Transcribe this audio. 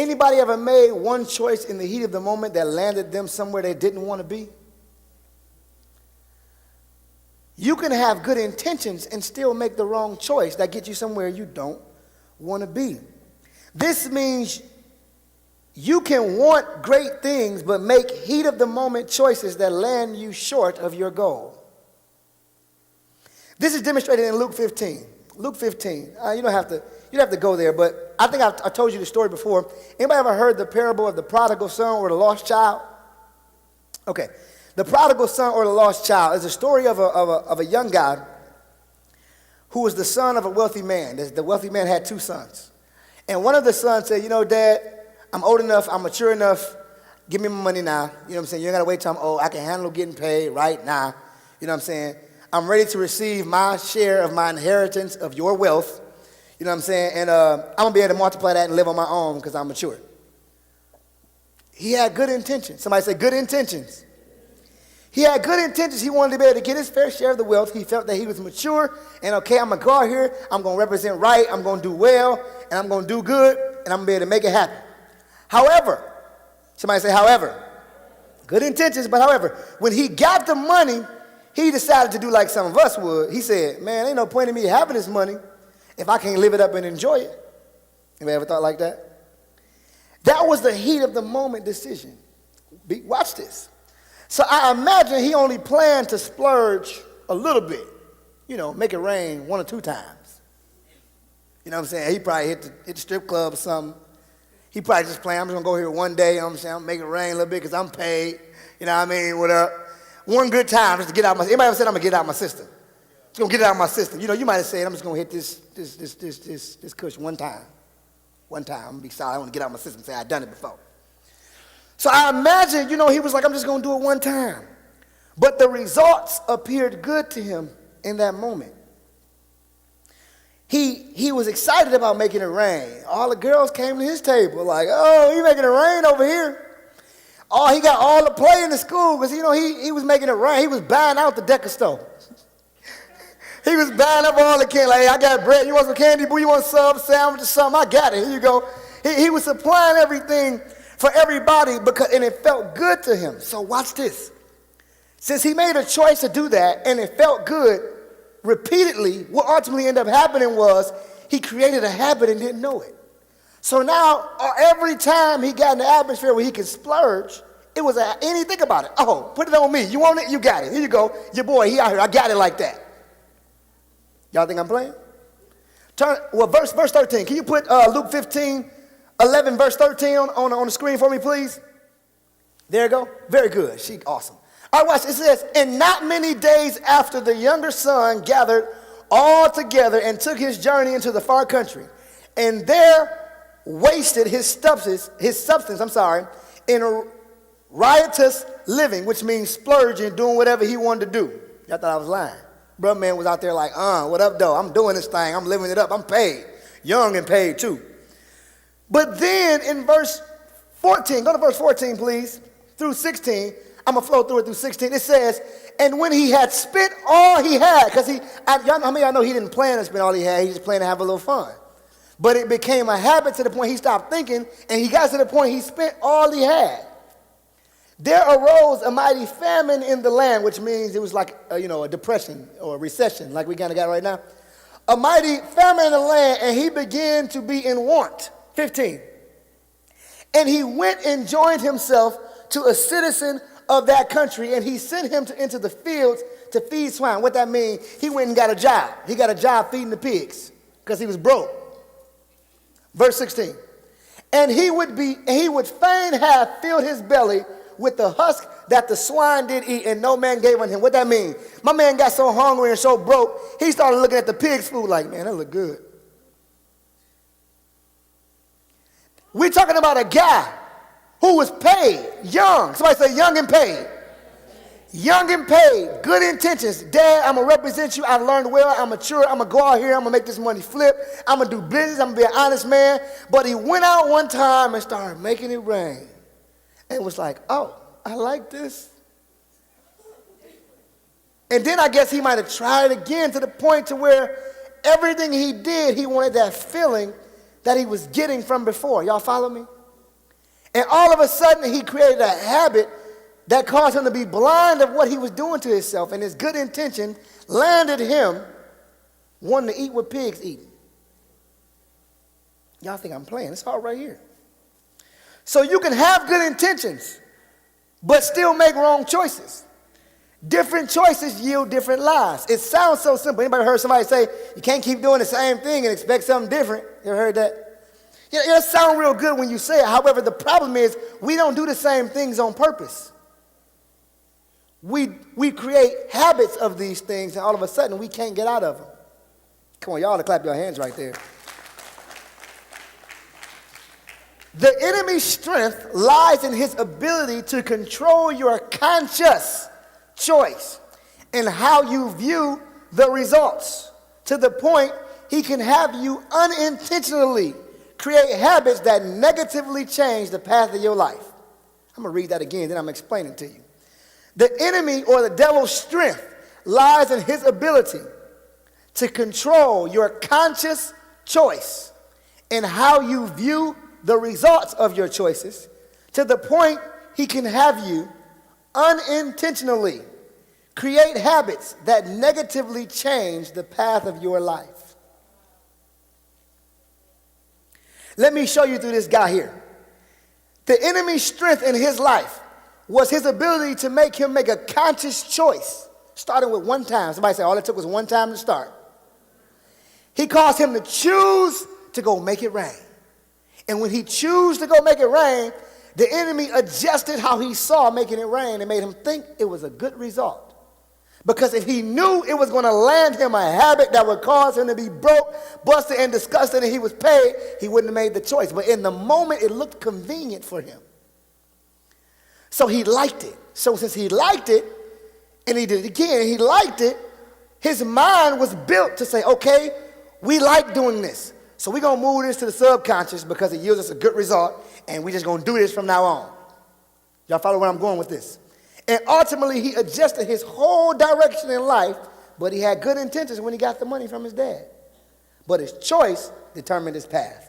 Anybody ever made one choice in the heat of the moment that landed them somewhere they didn't want to be? You can have good intentions and still make the wrong choice that gets you somewhere you don't want to be. This means you can want great things but make heat of the moment choices that land you short of your goal. This is demonstrated in Luke 15. Luke 15. You don't have to go there, but I think I told you the story before. Anybody ever heard the parable of the prodigal son or the lost child? Okay. The prodigal son or the lost child is a story of a young guy who was the son of a wealthy man. The wealthy man had two sons. And one of the sons said, Dad, I'm old enough, I'm mature enough, give me my money now. You know what I'm saying? You ain't got to wait till I'm old. I can handle getting paid right now. You know what I'm saying? I'm ready to receive my share of my inheritance of your wealth. You know what I'm saying? And I'm going to be able to multiply that and live on my own because I'm mature. He had good intentions. Somebody say good intentions. He had good intentions. He wanted to be able to get his fair share of the wealth. He felt that he was mature and, okay, I'm going to go out here. I'm going to represent right. I'm going to do well. And I'm going to do good. And I'm going to be able to make it happen. However, somebody say however. Good intentions, but however, when he got the money, he decided to do like some of us would. He said, man, ain't no point in me having this money if I can't live it up and enjoy it. Anybody ever thought like that? That was the heat of the moment decision. Watch this. So I imagine he only planned to splurge a little bit, make it rain 1 or 2 times. You know what I'm saying? He probably hit the strip club or something. He probably just planned, I'm just going to go here one day, you know what I'm saying? I'm going to make it rain a little bit because I'm paid. You know what I mean? What up? One good time just to get out anybody ever said I'm going to get out my system? Just going to get it out of my system. You might have said, I'm just going to hit this cushion one time. One time. I'm going to be solid. I want to get out my system and say I've done it before. So I imagine, he was like, I'm just going to do it one time. But the results appeared good to him in that moment. He was excited about making it rain. All the girls came to his table like, oh, he making it rain over here. Oh, he got all the play in the school because, he was making it rain. He was buying out the Decker store. He was buying up all the candy. Like, hey, I got bread. You want some candy, boo? You want sub, sandwich, or something? I got it. Here you go. He was supplying everything for everybody and it felt good to him. So watch this. Since he made a choice to do that and it felt good repeatedly, what ultimately ended up happening was he created a habit and didn't know it. So now every time he got in the atmosphere where he could splurge, it was think about it. Oh, put it on me. You want it? You got it. Here you go. Your boy, he out here. I got it like that. Y'all think I'm playing? Verse 13. Can you put Luke 15, 11, verse 13 on the screen for me, please? There you go. Very good. She awesome. All right, watch. It says, and not many days after the younger son gathered all together and took his journey into the far country, and there wasted his substance, in a riotous living, which means splurging, doing whatever he wanted to do. Y'all thought I was lying. Brother man was out there like, what up, though? I'm doing this thing. I'm living it up. I'm paid. Young and paid, too. But then in verse 14, go to verse 14, please, through 16. I'm going to flow through it through 16. It says, and when he had spent all he had, because how many of y'all know he didn't plan to spend all he had. He just planned to have a little fun. But it became a habit to the point he stopped thinking, and he got to the point he spent all he had. There arose a mighty famine in the land, which means it was like, a depression or a recession like we kind of got right now. A mighty famine in the land, and he began to be in want. 15. And he went and joined himself to a citizen of that country, and he sent him into the fields to feed swine. What that means, he went and got a job. He got a job feeding the pigs because he was broke. Verse 16. And he would fain have filled his belly with the husk that the swine did eat, and no man gave unto him. What that mean? My man got so hungry and so broke, he started looking at the pig's food like, man, that look good. We're talking about a guy who was paid, young. Somebody say young and paid. Young and paid, good intentions. Dad, I'm going to represent you. I learned well. I'm mature. I'm going to go out here. I'm going to make this money flip. I'm going to do business. I'm going to be an honest man. But he went out one time and started making it rain. And was like, oh, I like this. And then I guess he might have tried it again to the point to where everything he did, he wanted that feeling that he was getting from before. Y'all follow me? And all of a sudden, he created a habit that caused him to be blind of what he was doing to himself. And his good intention landed him wanting to eat what pigs eat. Y'all think I'm playing. It's all right here. So you can have good intentions, but still make wrong choices. Different choices yield different lives. It sounds so simple. Anybody heard somebody say, you can't keep doing the same thing and expect something different? You ever heard that? Yeah, it sounds real good when you say it. However, the problem is we don't do the same things on purpose. We create habits of these things, and all of a sudden we can't get out of them. Come on, y'all ought to clap your hands right there. The enemy's strength lies in his ability to control your conscious choice and how you view the results, to the point he can have you unintentionally create habits that negatively change the path of your life. I'm going to read that again, then I'm explaining it to you. The enemy or the devil's strength lies in his ability to control your conscious choice and how you view the results of your choices, to the point he can have you unintentionally create habits that negatively change the path of your life. Let me show you through this guy here. The enemy's strength in his life was his ability to make him make a conscious choice, starting with one time. Somebody say all it took was one time to start. He caused him to choose to go make it rain. And when he chose to go make it rain, the enemy adjusted how he saw making it rain and made him think it was a good result. Because if he knew it was going to land him a habit that would cause him to be broke, busted, and disgusted, and he was paid, he wouldn't have made the choice. But in the moment, it looked convenient for him. So he liked it. So since he liked it, and he did it again, he liked it, his mind was built to say, okay, we like doing this. So we're going to move this to the subconscious because it yields us a good result, and we're just going to do this from now on. Y'all follow where I'm going with this? And ultimately, he adjusted his whole direction in life, but he had good intentions when he got the money from his dad. But his choice determined his path.